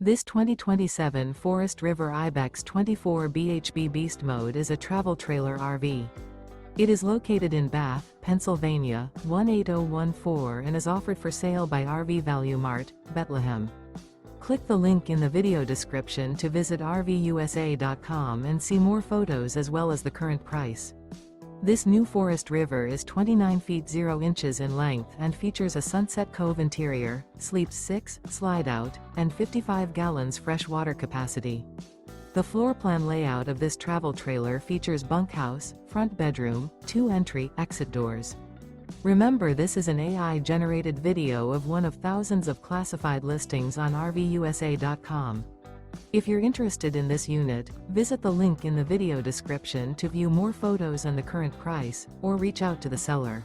This 2027 Forest River IBEX 24 BHB Beast Mode is a travel trailer RV. It is located in Bath, Pennsylvania, 18014 and is offered for sale by RV Value Mart, Behtlehem. Click the link in the video description to visit RVUSA.com and see more photos as well as the current price. This new Forest River is 29 feet 0 inches in length and features a Sunset Cove interior, sleeps 6, slide-out, and 55 gallons fresh water capacity. The floor plan layout of this travel trailer features bunkhouse, front bedroom, 2 entry/exit doors. Remember, this is an AI-generated video of one of thousands of classified listings on RVUSA.com. If you're interested in this unit, visit the link in the video description to view more photos and the current price, or reach out to the seller.